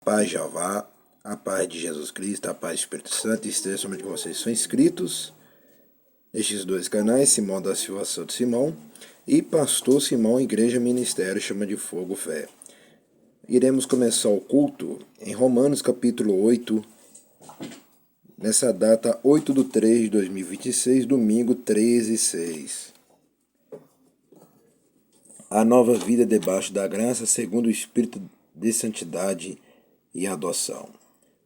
Paz de Jeová, a paz de Jesus Cristo, a paz do Espírito Santo, esteja somente com vocês. São inscritos nestes dois canais, Simão da Silva Santo Simão e Pastor Simão, Igreja Ministério Chama de Fogo Fé. Iremos começar o culto em Romanos capítulo 8, nessa data 8/3/2026, domingo 13/6. A nova vida debaixo da graça, segundo o Espírito de santidade e adoção.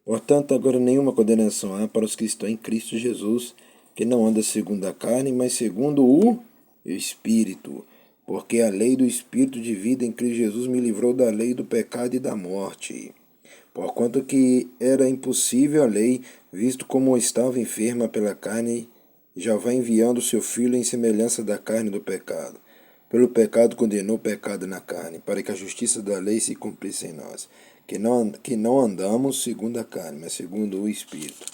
Portanto, agora nenhuma condenação há para os que estão em Cristo Jesus, que não anda segundo a carne, mas segundo o Espírito. Porque a lei do Espírito de vida em Cristo Jesus me livrou da lei do pecado e da morte. Porquanto que era impossível a lei, visto como estava enferma pela carne, já vai enviando seu Filho em semelhança da carne do pecado. Pelo pecado condenou o pecado na carne, para que a justiça da lei se cumprisse em nós, que não andamos segundo a carne, mas segundo o Espírito.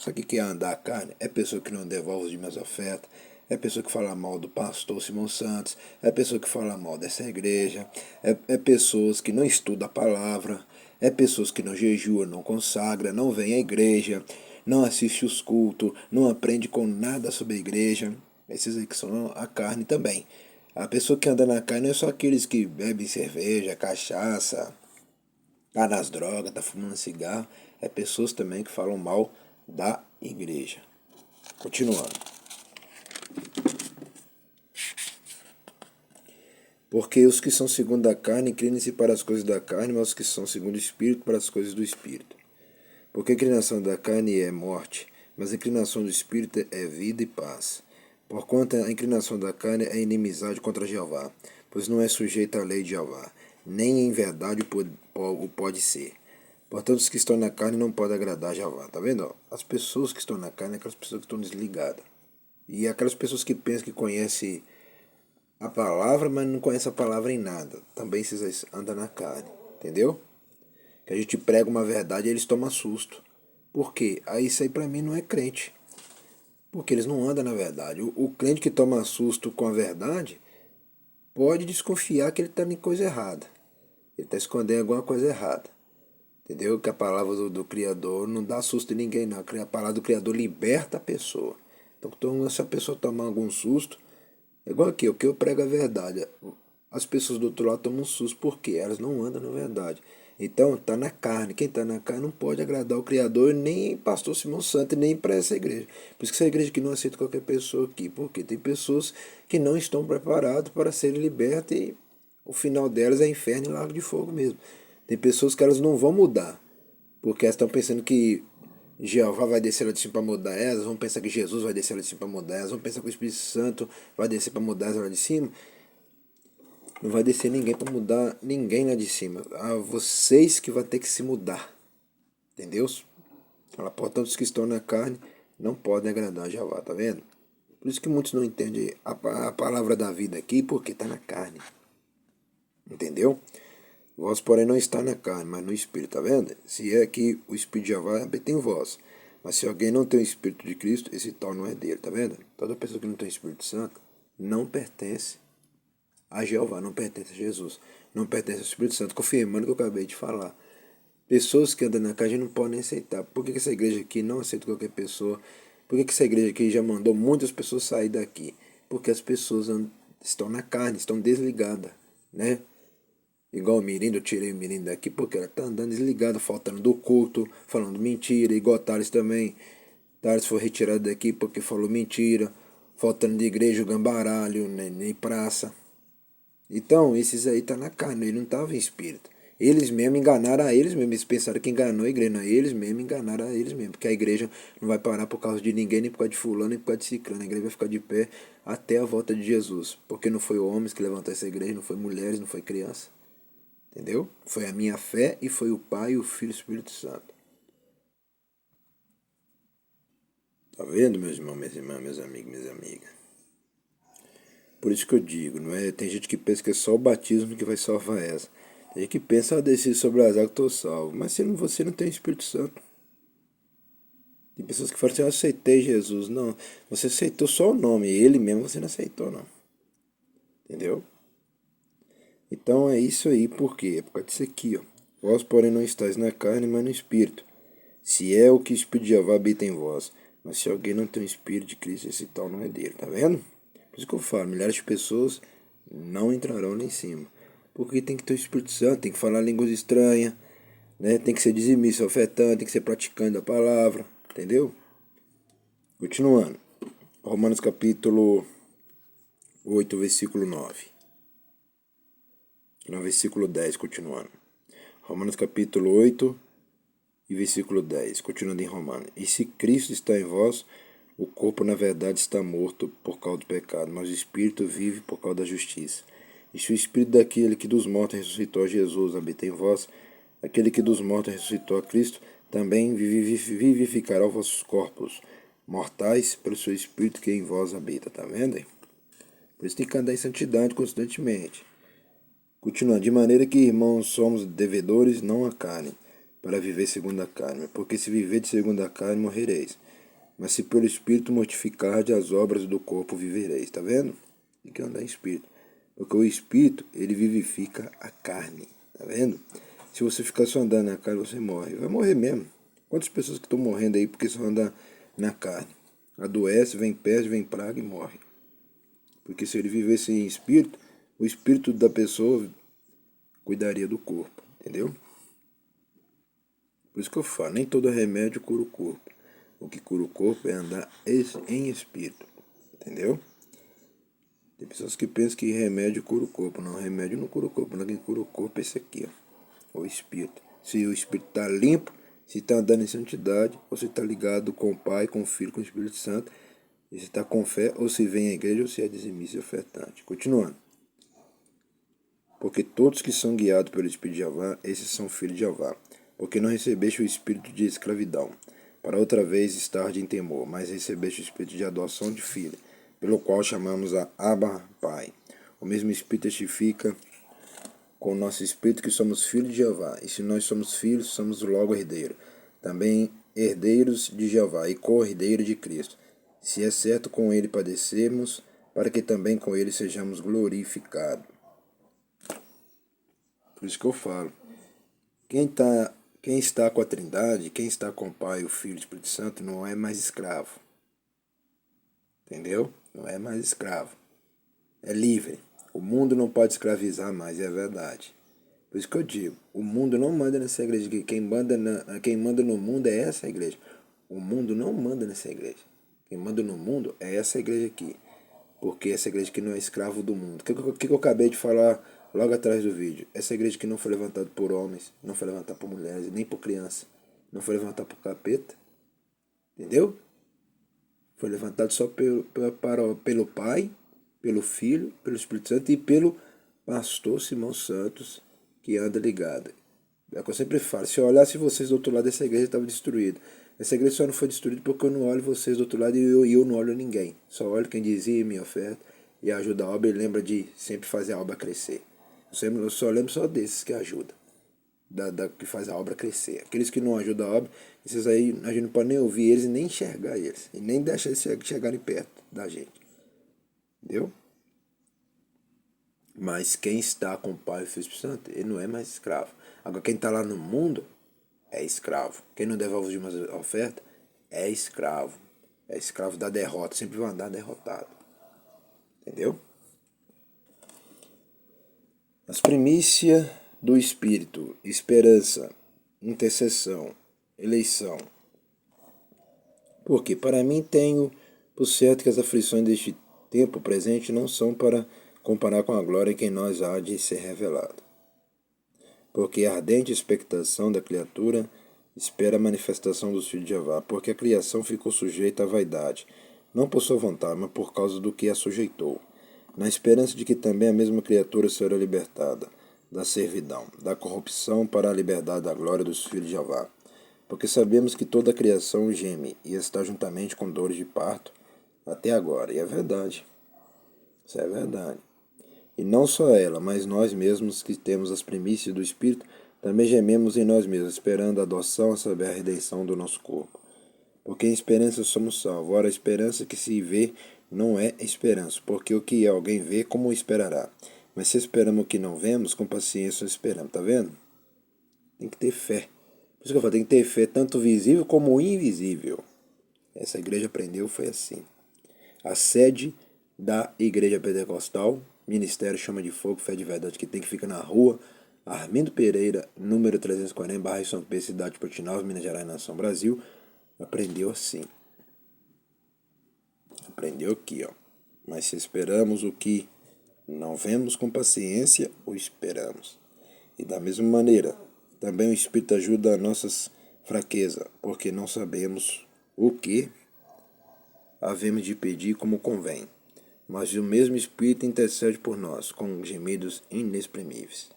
Sabe o que é andar a carne? É pessoa que não devolve os meus afetos, é pessoa que fala mal do pastor Simão Santos, é pessoa que fala mal dessa igreja, é pessoas que não estudam a palavra, é pessoas que não jejuam, não consagram, não vêm à igreja, não assistem os cultos, não aprende com nada sobre a igreja. Esses aí que são a carne também. A pessoa que anda na carne não é só aqueles que bebem cerveja, cachaça, tá nas drogas, tá fumando cigarro. É pessoas também que falam mal da igreja. Continuando. Porque os que são segundo a carne inclinam-se para as coisas da carne, mas os que são segundo o Espírito para as coisas do Espírito. Porque a inclinação da carne é morte, mas a inclinação do Espírito é vida e paz. Porquanto a inclinação da carne é inimizade contra Jeová, pois não é sujeita à lei de Jeová, nem em verdade o pode ser. Portanto, os que estão na carne não podem agradar a Jeová. Tá vendo? As pessoas que estão na carne, aquelas pessoas que estão desligadas. E aquelas pessoas que pensam que conhecem a palavra, mas não conhecem a palavra em nada. Também vocês andam na carne. Entendeu? Que a gente prega uma verdade e eles tomam susto. Por quê? Aí isso aí pra mim não é crente. Porque eles não andam na verdade. O crente que toma susto com a verdade pode desconfiar que ele está em coisa errada. Ele está escondendo alguma coisa errada. Entendeu? Que a palavra do Criador não dá susto em ninguém, não. A palavra do Criador liberta a pessoa. Então, se a pessoa tomar algum susto, é igual aqui, o que eu prego a verdade. As pessoas do outro lado tomam um susto, por quê? Elas não andam na verdade. Então, está na carne. Quem está na carne não pode agradar o Criador, nem pastor Simão Santos, nem para essa igreja. Por isso que essa igreja que não aceita qualquer pessoa aqui. Porque tem pessoas que não estão preparadas para serem libertas e o final delas é inferno e lago de fogo mesmo. Tem pessoas que elas não vão mudar. Porque elas estão pensando que Jeová vai descer lá de cima para mudar elas, vão pensar que Jesus vai descer lá de cima para mudar elas, vão pensar que o Espírito Santo vai descer para mudar elas lá de cima. Não vai descer ninguém para mudar ninguém lá de cima. Ah, vocês que vão ter que se mudar. Entendeu? Portanto, os que estão na carne não podem agradar a Jeová, tá vendo? Por isso que muitos não entendem a palavra da vida aqui, porque está na carne. Entendeu? Vós, porém, não está na carne, mas no Espírito, tá vendo? Se é que o Espírito de Jeová habita em vós. Mas se alguém não tem o Espírito de Cristo, esse tal não é dele, tá vendo? Toda pessoa que não tem o Espírito Santo não pertence a Jeová, não pertence a Jesus, não pertence ao Espírito Santo, confirmando o que eu acabei de falar. Pessoas que andam na carne não podem aceitar. Por que essa igreja aqui não aceita qualquer pessoa? Por que essa igreja aqui já mandou muitas pessoas sair daqui? Porque as pessoas estão na carne, estão desligadas, né? Igual o Mirim, eu tirei o Mirim daqui porque ela tá andando desligada, faltando do culto, falando mentira, igual Thales também. Thales foi retirado daqui porque falou mentira, faltando de igreja, gambaralho, nem praça. Então, esses aí tá na carne, ele não estava em espírito. Eles mesmos enganaram a eles mesmos, eles pensaram que enganou a igreja, não, eles mesmos enganaram a eles mesmos, porque a igreja não vai parar por causa de ninguém, nem por causa de fulano, nem por causa de ciclano, a igreja vai ficar de pé até a volta de Jesus, porque não foi homens que levantaram essa igreja, não foi mulheres, não foi criança. Entendeu? Foi a minha fé e foi o Pai, o Filho e o Espírito Santo. Tá vendo, meus irmãos, minhas irmãs, meus amigos, minhas amigas? Por isso que eu digo, não é? Tem gente que pensa que é só o batismo que vai salvar essa. Tem gente que pensa, desci sobre as águas, estou salvo. Mas você não tem o Espírito Santo. Tem pessoas que falam assim, eu aceitei Jesus. Não, você aceitou só o nome, ele mesmo você não aceitou, não. Entendeu? Então é isso aí, por quê? É por causa disso aqui, ó. Vós, porém, não estáis na carne, mas no Espírito. Se é o que o Espírito de Jeová habita em vós. Mas se alguém não tem o Espírito de Cristo, esse tal não é dele. Tá vendo? Por isso que eu falo, milhares de pessoas não entrarão lá em cima. Porque tem que ter o Espírito Santo, tem que falar línguas estranhas, né? Tem que ser dizimista, ofertante, tem que ser praticante da palavra. Entendeu? Continuando. Romanos capítulo 8, versículo 9. No versículo 10, continuando. Romanos capítulo 8 e versículo 10, continuando em Romanos. E se Cristo está em vós, o corpo na verdade está morto por causa do pecado, mas o Espírito vive por causa da justiça. E se o Espírito daquele que dos mortos ressuscitou a Jesus habita em vós, aquele que dos mortos ressuscitou a Cristo, também vivificará os vossos corpos mortais pelo seu Espírito que em vós habita. Tá vendo aí? Por isso tem que andar em santidade constantemente. Continuando, de maneira que, irmãos, somos devedores, não à carne, para viver segundo a carne. Porque se viver segundo a carne, morrereis. Mas se pelo Espírito mortificardes as obras do corpo, vivereis. Tá vendo? Tem que andar em Espírito. Porque o Espírito, ele vivifica a carne. Tá vendo? Se você ficar só andando na carne, você morre. Vai morrer mesmo. Quantas pessoas que estão morrendo aí porque só andam na carne? Adoece, vem peste, vem praga e morre. Porque se ele vivesse em Espírito, o Espírito da pessoa cuidaria do corpo. Entendeu? Por isso que eu falo, nem todo remédio cura o corpo. O que cura o corpo é andar em Espírito. Entendeu? Tem pessoas que pensam que remédio cura o corpo. Não, remédio não cura o corpo. Não, quem cura o corpo é esse aqui, ó, o Espírito. Se o Espírito está limpo, se está andando em santidade, ou se está ligado com o Pai, com o Filho, com o Espírito Santo, e se está com fé, ou se vem à igreja, ou se é dizimista e ofertante. Continuando. Porque todos que são guiados pelo Espírito de Jeová, esses são filhos de Jeová. Porque não recebeste o espírito de escravidão, para outra vez estar em temor, mas recebeste o espírito de adoção de filho, pelo qual chamamos a Abba, Pai. O mesmo Espírito testifica com o nosso espírito que somos filhos de Jeová, e se nós somos filhos, somos logo herdeiros. Também herdeiros de Jeová e co-herdeiros de Cristo. Se é certo com ele padecermos, para que também com ele sejamos glorificados. Por isso que eu falo. Quem está com a Trindade, quem está com o Pai, o Filho e o Espírito Santo, não é mais escravo. Entendeu? Não é mais escravo. É livre. O mundo não pode escravizar mais, é verdade. Por isso que eu digo, o mundo não manda nessa igreja aqui. Quem manda no mundo é essa igreja. O mundo não manda nessa igreja. Quem manda no mundo é essa igreja aqui. Porque essa igreja aqui não é escravo do mundo. O que eu acabei de falar logo atrás do vídeo? Essa igreja que não foi levantada por homens, não foi levantada por mulheres, nem por crianças. Não foi levantada por capeta. Entendeu? Foi levantado só pelo Pai, pelo Filho, pelo Espírito Santo e pelo pastor Simão Santos, que anda ligado. É o que eu sempre falo. Se eu olhasse vocês do outro lado, essa igreja estava destruída. Essa igreja só não foi destruída porque eu não olho vocês do outro lado e eu não olho ninguém. Só olho quem dizia minha oferta e ajuda a obra e lembra de sempre fazer a obra crescer. Eu só lembro só desses que ajudam, que faz a obra crescer. Aqueles que não ajudam a obra, esses aí a gente não pode nem ouvir eles e nem enxergar eles. E nem deixar eles chegarem perto da gente. Entendeu? Mas quem está com o Pai e o Espírito Santo, ele não é mais escravo. Agora quem está lá no mundo é escravo. Quem não devolve uma oferta é escravo. É escravo da derrota. Sempre vai andar derrotado. Entendeu? As primícias do Espírito: esperança, intercessão, eleição. Porque para mim tenho por certo que as aflições deste tempo presente não são para comparar com a glória que em nós há de ser revelada. Porque a ardente expectação da criatura espera a manifestação dos filhos de Jeová, porque a criação ficou sujeita à vaidade, não por sua vontade, mas por causa do que a sujeitou, na esperança de que também a mesma criatura será libertada da servidão, da corrupção para a liberdade da glória dos filhos de Jeová. Porque sabemos que toda a criação geme e está juntamente com dores de parto até agora. E é verdade. Isso é verdade. E não só ela, mas nós mesmos que temos as primícias do Espírito, também gememos em nós mesmos, esperando a adoção, a saber, a redenção do nosso corpo. Porque em esperança somos salvos. Ora, a esperança que se vê não é esperança, porque o que alguém vê, como esperará? Mas se esperamos o que não vemos, com paciência esperamos. Tá vendo? Tem que ter fé. Por isso que eu falo, tem que ter fé tanto visível como invisível. Essa igreja aprendeu, foi assim. A sede da Igreja Pentecostal, Ministério Chama de Fogo, Fé de Verdade, que tem que ficar na rua Armindo Pereira, número 340, bairro São Pedro, cidade de Portinhosa, Minas Gerais, nação Brasil, aprendeu assim. Aprendeu aqui, ó. Mas se esperamos o que não vemos com paciência, o esperamos. E da mesma maneira, também o Espírito ajuda a nossas fraquezas, porque não sabemos o que havemos de pedir como convém. Mas o mesmo Espírito intercede por nós, com gemidos inexprimíveis.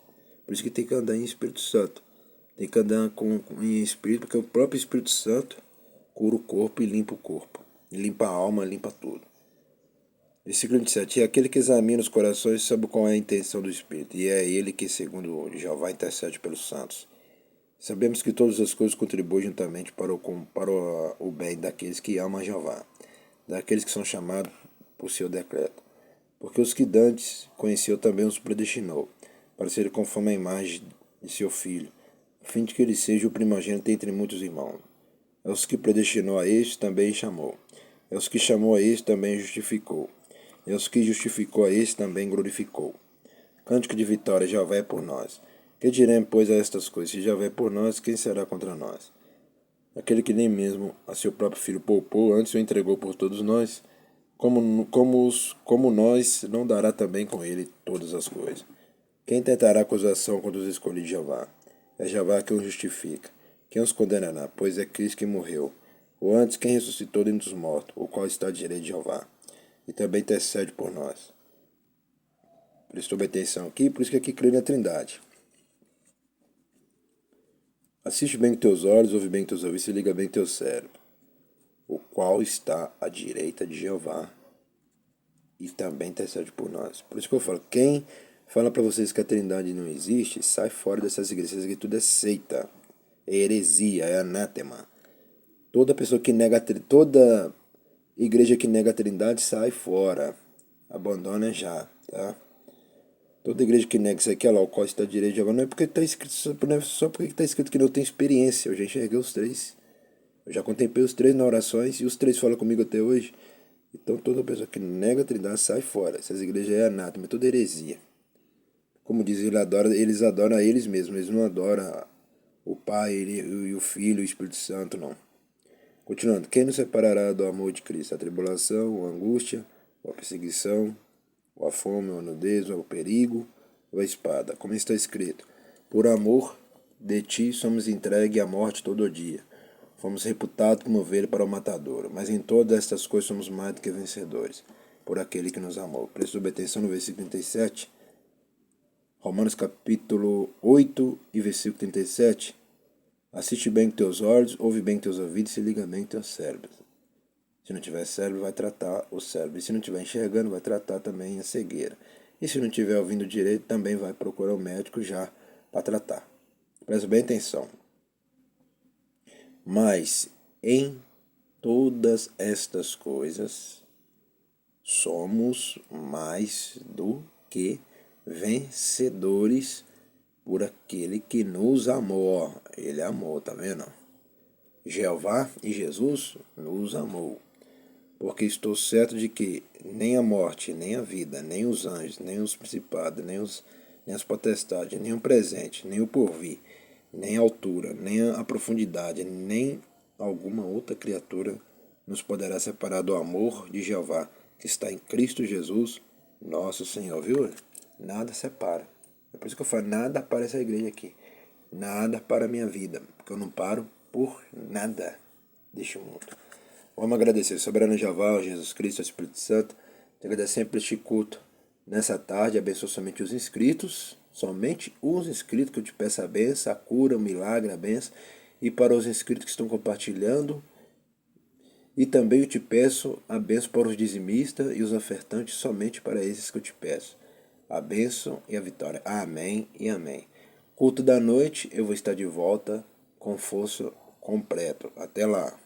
Por isso que tem que andar em Espírito Santo. Tem que andar em Espírito, porque o próprio Espírito Santo cura o corpo e limpa o corpo. Limpa a alma, limpa tudo. Versículo 27. E aquele que examina os corações sabe qual é a intenção do Espírito. E é ele que, segundo Jeová, intercede pelos santos. Sabemos que todas as coisas contribuem juntamente para o bem daqueles que amam a Jeová, daqueles que são chamados por seu decreto. Porque os que dantes conheceu também os predestinou, para serem conforme a imagem de seu filho, a fim de que ele seja o primogênito entre muitos irmãos. É os que predestinou a este também chamou. É os que chamou a este também justificou. É os que justificou a este também glorificou. Cântico de vitória, Jeová é por nós. Que diremos, pois, a estas coisas? Se Jeová é por nós, quem será contra nós? Aquele que nem mesmo a seu próprio filho poupou, antes o entregou por todos nós, como nós, não dará também com ele todas as coisas. Quem tentará acusação contra os escolhidos de Jeová? É Jeová quem os justifica. Quem os condenará? Pois é Cristo que morreu. Ou antes, quem ressuscitou dentre os mortos, o qual está à direita de Jeová, e também intercede por nós. Prestou bem atenção aqui, por isso que aqui crê na Trindade. Assiste bem com teus olhos, ouve bem com teus ouvidos e liga bem com teu cérebro, o qual está à direita de Jeová e também intercede por nós. Por isso que eu falo, quem fala para vocês que a Trindade não existe, sai fora dessas igrejas. Isso aqui tudo é seita, é heresia, é anátema. Toda pessoa que nega, toda igreja que nega a Trindade, sai fora. Abandona já, tá? Toda igreja que nega isso aqui, olha lá, o qual está à direita de Jeová, não é porque está escrito, não é só porque está escrito que não tem experiência. Eu já enxerguei os três. Eu já contemplei os três nas orações e os três falam comigo até hoje. Então toda pessoa que nega a Trindade sai fora. Essas igrejas é anátema, é toda heresia. Como diz, eles adoram a eles mesmos. Eles não adoram o Pai e o Filho e o Espírito Santo, não. Continuando. Quem nos separará do amor de Cristo? A tribulação, a angústia, a perseguição, ou a fome, ou a nudez, ou o perigo, ou a espada. Como está escrito, por amor de ti somos entregues à morte todo dia. Fomos reputados como ovelha para o matadouro. Mas em todas estas coisas somos mais do que vencedores, por aquele que nos amou. Prestou atenção no versículo 37. Romanos capítulo 8 e versículo 37. Assiste bem com teus olhos, ouve bem com teus ouvidos e se liga bem com teus cérebros. Se não tiver cérebro, vai tratar o cérebro. E se não tiver enxergando, vai tratar também a cegueira. E se não tiver ouvindo direito, também vai procurar o médico já para tratar. Presta bem atenção. Mas em todas estas coisas, somos mais do que vencedores por aquele que nos amou. Ele amou, tá vendo? Jeová e Jesus nos amou. Porque estou certo de que nem a morte, nem a vida, nem os anjos, nem os principados, nem as potestades, nem o presente, nem o porvir, nem a altura, nem a profundidade, nem alguma outra criatura nos poderá separar do amor de Jeová, que está em Cristo Jesus, nosso Senhor, viu? Nada separa. É por isso que eu falo, nada para essa igreja aqui. Nada para a minha vida, porque eu não paro por nada deste mundo. Vamos agradecer, soberano Jeová, Jesus Cristo, ao Espírito Santo. Te agradecer por este culto nessa tarde. Abençoa somente os inscritos, que eu te peço a benção, a cura, o milagre, a benção. E para os inscritos que estão compartilhando. E também eu te peço a benção para os dizimistas e os ofertantes, somente para esses que eu te peço. A bênção e a vitória. Amém e amém. Culto da noite, eu vou estar de volta com força completo. Até lá.